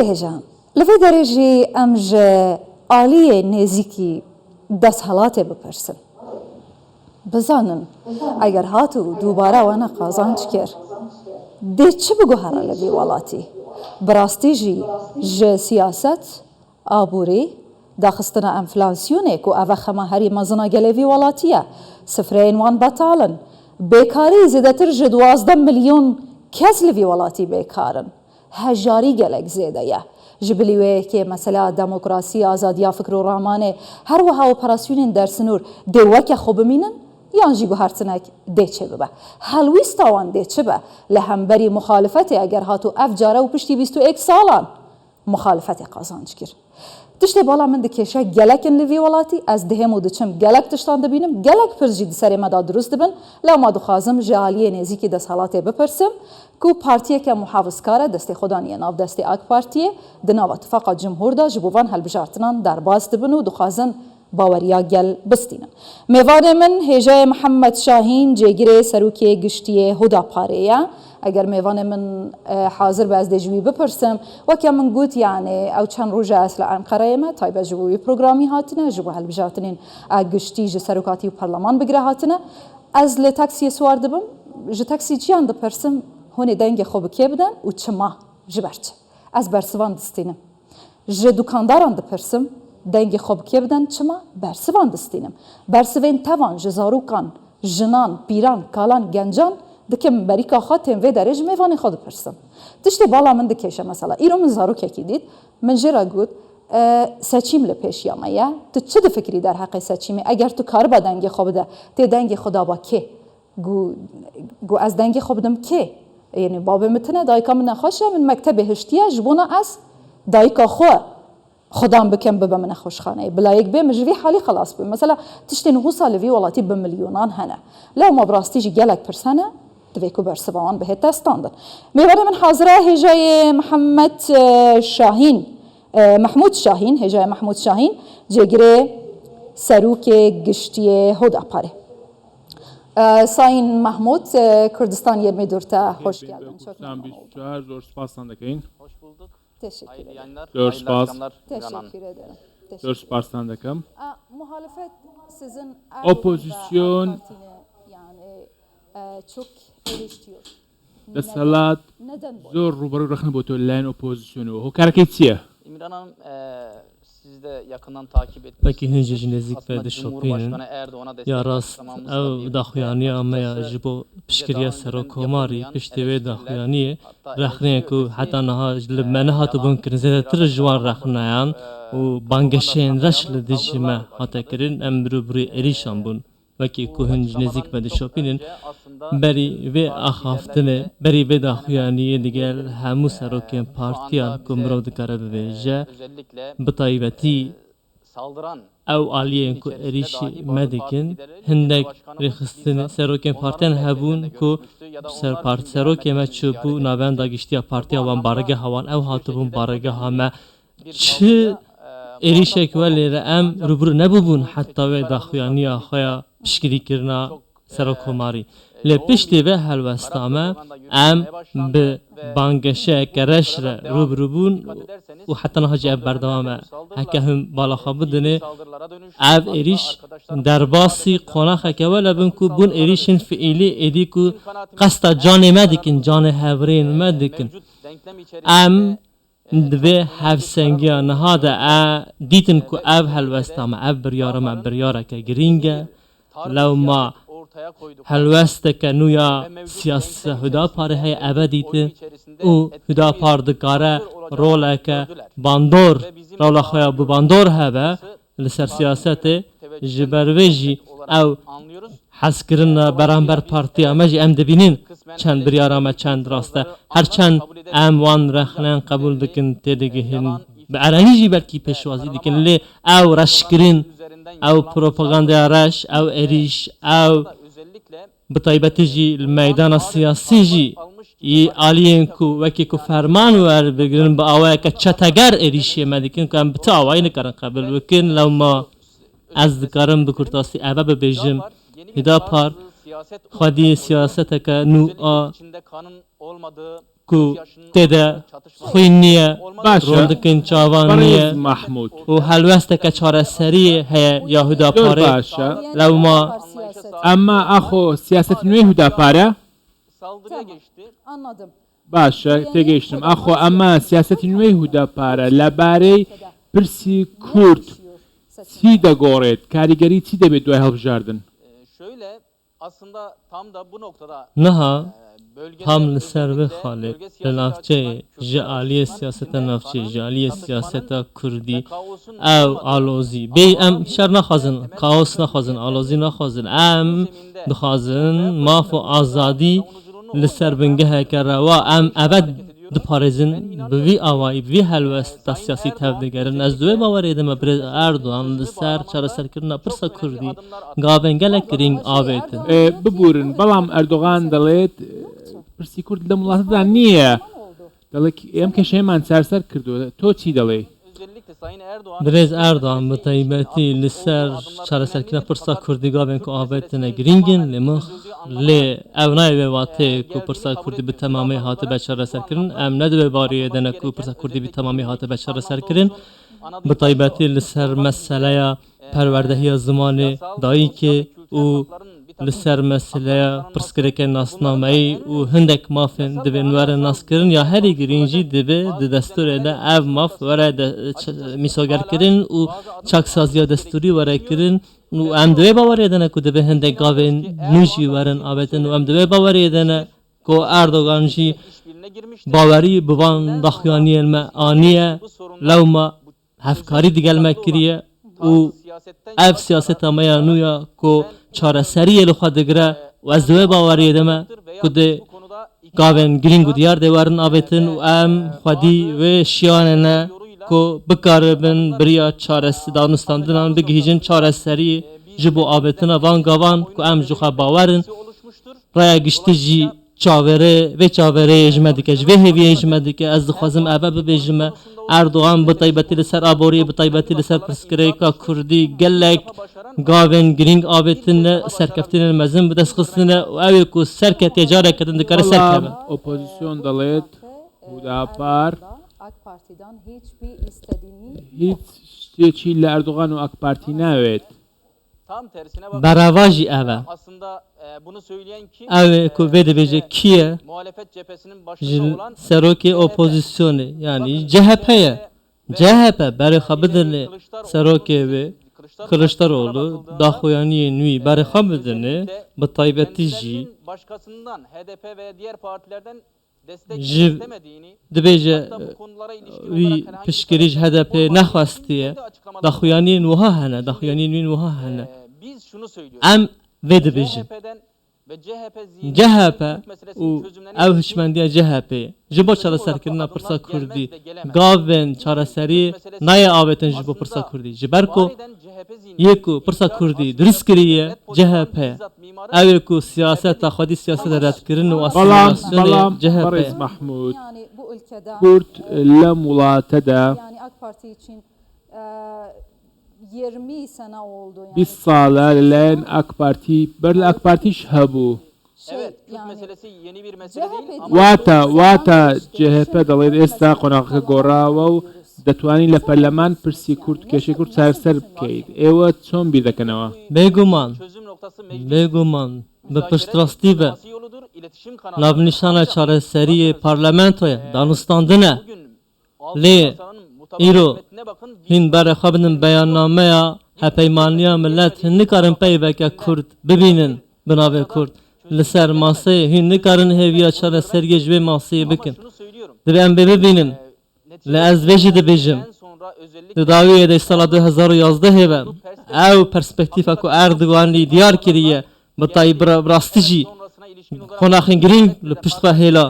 هجان لفه درجه امج عالی نزیکی دست حالاته بپرسن بزانن اگر هاتو دوباره وانا قازانج کر ده چه بگو هر لوی والاتی براستی جی سیاست آبوری داخستنا انفلاسیونه کو اوه خما هری مزنا گلوی والاتیه سفرین وان بطالن بیکاری زیدتر جه 12 میلیون کس لوی والاتی بیکارن هجاری گلک زیده یه جبلیوه که مثلا دموکراسی آزادیا فکر و رامانه هر وها اپراسیون در سنور دوکه خوب مینن یانجی گو هرتنک ده چه ببه هلویست آوان ده چه به لهمبری مخالفته اگر هاتو افجاره و پشتی 21 سالان مخالفت قازانج کر تشتی بالا من دکیشه گلک لوی ولاتی از دهم و دچم گلک تشتان دبینم گلک پرجی سری مدا درست دبن لو ما دخوازم جالیه نزیکی دست حالاته بپرسم کو پارتیه که محافظ کاره دستی خدانیه ناف دستی اک پارتیه دناو اتفاق جمهور دا جبوان هل بجارتنان در باز دبن و دخوازن باوریا گل بستینم میوان من هجای محمد شاهین جگیره سروکی گشتیه هدا پاره اگر میوان من حاضر باز دجوی بپرسم و که من گوت یعنی او چند روزه اصلا انقره ما تایب جوی پروگرامی هاتنه جبو هل بجاتنین گشتی ج سروکاتی و پارلمان بگره هاتنه از ل تاکسی سوار دبم ج تاکسی چیان دپرسم هونی دنگ خوب کی بدن و چما جبرچ از برسوان دستینم ج دکانداران دپرسم دنگ خوب کی بدن چما برسوان دستینم برسوین توان جزاروکان جنان پیران کالان گنجان دکم بریکا خاتم و درج میوانی خود پرسم تشتی بالا من دکیشه مثلا ایرو من زاروک کی دید من جرا گود سچیم لپیش یا مایا تو چه فکری در حق سچیمی اگر تو کار با دنگ خوب ده تی دنگ خدا با کی گو از دنگ خوب دم کی یعنی باب متنه دایکا من نخوشه من مکتب هشتیه جبونا از دایکا خو خدام بکم ببا من خوشخانه بلا یک بیم جوی حالی خلاص بیم مثلا تشتی نغوصا لوی ولاتی بمليونان هنه لو ما براستیجی گلک پرسنه دویکو برسوان به تستاندن میبره من حاضره هجای محمد شاهین محمود شاهین هجای محمود شاهین جگره سروک گشتی هدا پاره ساین محمود کردستان 24'ta hoş geldin. Çok zor spastan da kayın. Hoş bulduk. Teşekkür ederim. Dört spas. Teşekkür ederim. Dört spastan da kam. Muhalefet sizin Opozisyon yani çok eleştiriyor. Desalat zor rubaru rakını botollayan opozisyonu. O karaketiye. İmran Hanım siz de yakından takip ettiniz. Peki hınca nezik verdi şopinin ya rast ev daxuyani ama ya jibo pişkiriye serokomari pişti ve daxuyani rakhne ku hatta naha jilmene hatu bun krizede tir jwan rakhnayan u bangeşen raşlı dijime hatta kirin emru buri erişan bun Vaki ku hınca nezik verdi şopinin beri ve ahaftine beri ve daxuyani digel hamu seroken partiyan kumrov dikare bebeje بطيبتي أو عليهم كو إريشي مدكن هندك رخصتن سروكين بارتين هبون كو سروكين ما تشوفو نابن داغشتيا بارتيا وان بارگه هوان أو هاتبون بارگه هما چه إريشي كوالي رأم روبرو نبوبون حتى و داخواني آخويا بشكري كرنا سروكوماري لپشتی به هلوستامه ام به بانگشه کرشر روبروبون و حتی نهاجی اب بردوامه هکه هم بالا خابدنه اب ایریش در باسی قناخه که ولی بون که بون ایریشن فعیلی ایدی که قصد جان مدکن جان هورین مدکن ام دوی هفسنگی نهاده دیتن که اب هلوستامه اب بریاره که گرینگه لو ما هلوسته که نویا سیاست هدا پاره های ابدیت او هدا پاردکاره روله که باندور روله خواه بو باندور هبه لسر سیاست جبرویجی او حس کرن برانبر پارتی امجی ام دبینین چند بریارامه چند راسته هر چند ام وان رخنان قبول دکن تدگهن به ارانیجی بلکی پیشوازی دکن لی او رشکرین او پروپاگاندا رش او اریش او بطيبتجي الميدان السياسي عاليين كو وكي كو فرمان ور بگرن باوای که چتگر اریشی مدکن که بتاوای نکرن قبل وکن لو ما از ذکرم بکرتاسی ابا ببیجم هدا پار خودی سیاست که نو ku tede خوینیه باشه. روندکن بەڕێز چاوانیه محمود و هەلوەستێکە چارەسەریە هەیە یاهودا زۆر پارێ باشە لەو ما ئەمما ئەخۆ سیاست نوێ هوداپارە Saldırıya geçti. Anladım. باشە تێگەیشتم ئەخۆ ئەمە سیاسەتی نوێی هوداپارە لەبارەی پرسی کورد چی دەگۆڕێت کاریگەری چی دەبێت دوای هەڵبژاردن Şöyle aslında tam da bu noktada نەها bölgede هم özellikle لەسەر بخالێت bölge لە siyaseti ناوچەی açısından ژە Kürt عالیە bölgesinin سیاسەتە içinde ناوچەی ژە çatışmanın, عالیە çatışmanın سیاسەتە ve کوردی kaosun ئەو olmadığı, ئالۆزی ama بێ ئەم bir شەر نەخوازن temel قاوس sıkıntı نەخوازن CHP ئالۆزی نەخوازن bu ئەم zeminde دخوازن ve ماف و politikalarında ئازادی savunuculuğunu لەسەر ortaya بنگەهێکە ڕەوا ئەم ئەبەت دپارێزن بڤی ئاوایی بڤی هەلوەستە سیاسی تەودەگەرن ئەس دوێ باوەڕێدەمە برێ ئەردوان لەسەر چارەسەرکردنە پرسە کوردی گاوێن گەلێک گرنگ ئاوێتن ببورن بەڵام ئەردۆغان دەڵێت پرسی کورد لە وڵاتدا نییە دەڵێت ئێم کەشەیەمان چارسەر کردووە تۆ چی دەڵێ özellikle Sayın Erdoğan برێز ئەردوان بە تایبەتی لەسەر چارەسەرکردنە پرسە کوردی گاوێن کە ئاوێتنە گرنگن لێ مخ لێ ئەو نایوێ واتەیە و پرسە کوردی بە تەمامی هاتە بە چارەسەرکردن ئەم نەدوێ باریەدەنە و پرسە کوردی بە تەمامی هاتە بە چارەسەرکردن بە تایبەتی لەسەر مەسەلەیە پەروەردەهیە زمانێ دایکێ و لەسەر مەسلەیە پرسکرێکە ناسنامەیی و هەندێک مافن دەبێن وەرە ناسکردن یا هەری گرنگجی دەبێ دە دەستورێدا ئەو ماف وەرە میسۆگەرکردن و چاکسازیە دەستوری وەرەکردن و ئەم دوێ باوەڕێدەنە و دەبێ هەندێک گاوێن نوژی وەرن ئاوێتن و ئەم دوێ باوەڕێدەنە کۆ ئەردۆغانژی işbirliğine girmişti. باوەری ببان داخوانیێنمە ئانیە لەومە هەفکاری دیگەلمە کریە و ئەف سیاسەتە مەیە نوویە کۆ چارەسەریە لەخوا دەگرە و ئەس دوێ باوەڕێدەمە کو دێ گاوێن گرنگ و دیار دێوارن ئاوێتن و ئەم خودی وێ شیانەنە کۆ بکاربن بریا چارەسی دانوستاندنان بگیژن چارەسەری ji bo avêtina van gavan ku em ji xwe bawerin oluşmuştur. raya giştî jî çaverê vê çavereyê ji me dike ji vê hêviyê ji me dike ez dixwazim eve bibêjime Erdoğan bi taybetî li ser aboriyê bi taybetî li ser pirsgirêka Kurdî gelek gavên girîng avêtine serkeftînê mezin bi destxistine û ew ê ku serketê careke din dikare serkeve بەڵام ئۆپۆزیسیۆن دەڵێت هوداپار AK Parti'den hiçbir istediğini هیچ شتێکی لە ئەردۆغان و ئەک پارتی ناوێت Tam tersine bakın. berava jî ev e Aslında bunu söyleyen kim? ew ê ku vê dibêje kî ye Muhalefet cephesinin ji başında olan serokê opozisyonê yanî CHP ye CHP berê xwe bidine serokê wê Kılıçdaroğlu daxuyaniyê nûî berê xwe bidine bi taybetî jî kendilerinin başkasından HDP ve diğer partilerden destek Ji- istemediğini dibêje hatta bu konulara ilişkin wî olarak herhangi bir piştgirî ji HDP olmadığını nexwestiye kendi açıklamalarında daxuyaniyên wiha hene daxuyaniyên wîn wiha hene biz şunu söylüyoruz. em vê dibêjin CHP'den ve CHP zihniyetinin CHP Kürt meselesinin û çözümlerine ew ilişkin hişmendiya CHP ji bo çareserkirina pirsa Kurdî gavên çareserî naye avêtin ji bo pirsa Kurdî ji ber ku var eden CHP zihniyeti, yê ku pirsa iktidar Kurdî aslında durist kiriye devlet politikanın CHP bizzat mimarı ew ê ku siyaseta xwedî siyaseta redkirin û بەڵام asimilasyonê CHP بەڕێز محمود yani bu ülkede کورد لەم وڵاتەدا yani AK Parti için 20 sene oldu yani. 20 ساڵە لەلایەن ئەک پارتی بەر لە ئەک پارتیش هەبوو evet Kürt yani meselesi yeni bir mesele CHP değil واتە جهP دەڵێت ئێستا قۆناغەکە گۆڕاوە و دەتوانین لە پەرلەمان پرسی کورد کێشەی کورد چارەسەر بکەیت ئێوە چۆن بیر دەکەنەوە ama bêguman çözüm noktası meclis bêguman bi piştrastî ve diplomasi yoludur, iletişim kanalı. navnîşana çareseriyê parlamentoya danûstandine Bugün lê yasanın mutabık îro metnine bakın. hîn berê xwe binin beyannameya hepeymaniya millet hîn nikarin peyveke Kurd bibînin bi navê Kurd li ser maseyê hîn nikarin hêviya çareseriyê ji vê maseyê bikin Şunu söylüyorum. dibe em bê bibînin li ez vê jî dibêjim En sonra özellikle di dawiyê de sala 2011 hêve ew perspektîfa ku Erdoganî diyar kiriye bi tayî bi rastî jî sonrasına ilişkin olarak qonaxên girîng li pişt xwe hêla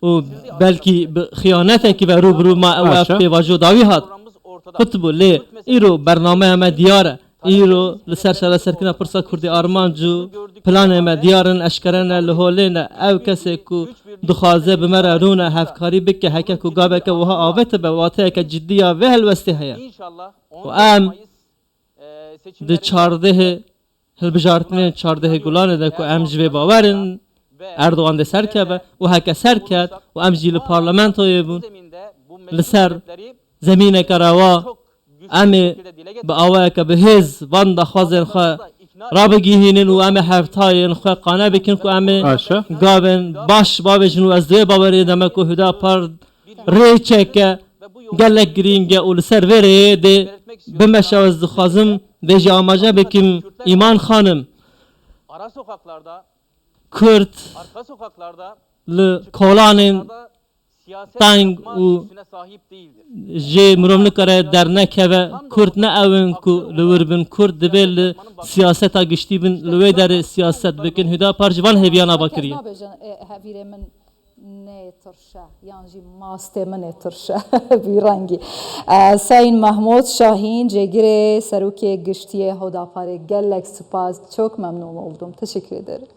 û belkî bi xiyanetekî ve rûbirû ma ew Başa. pêvajo dawî hat programımız ortada. kutbû lê îro bername me diyar e îro li ser şereserkirina pirsa Kurdî armanc û planê me diyarin eşkere ne li holê ne ew kesê ku dixwaze bi me re rûne hevkarî bike heke ku gaveke wiha avêt be wateyeke ciddiya vê helwestê heye İnşallah û 14 em Mayıs di çardehê hilbijartinên çardehê gulanê de ku em ji vê bawerin Erdoğan de serkebe و هک سرکت و ام جیل پارلمانتوی بون لسر زمین کروا ام به آوه که به هز وان دخوازن خواه را بگیهینن و ام هفتاین خواه قانه بکن که ام گاون باش بابجن و از دوی بابری دمه که هدا پر ریچه که گلک گرینگه و لسر وره ده بمشه و از دخوازم ده جا آماجه بکم ایمان خانم Ara sokaklarda, Kürt arka sokaklarda li kolanên siyaset tang yapma û lüksüne sahip değildir. jê mirovnikare dernekeve Kürt neewin ku li wir bin Kürt dibe li siyaseta giştî bin li wê derê siyaset bikin Hüdapar ji van hêviyana bakiriye. هەویرێ من نێترشە یانجی ماستێ من نێترشە بیڕەنگی ساین محمود شاهین جێگirê serokê giştiye Hodaparê gelek spas çok memnun oldum. Teşekkür ederim.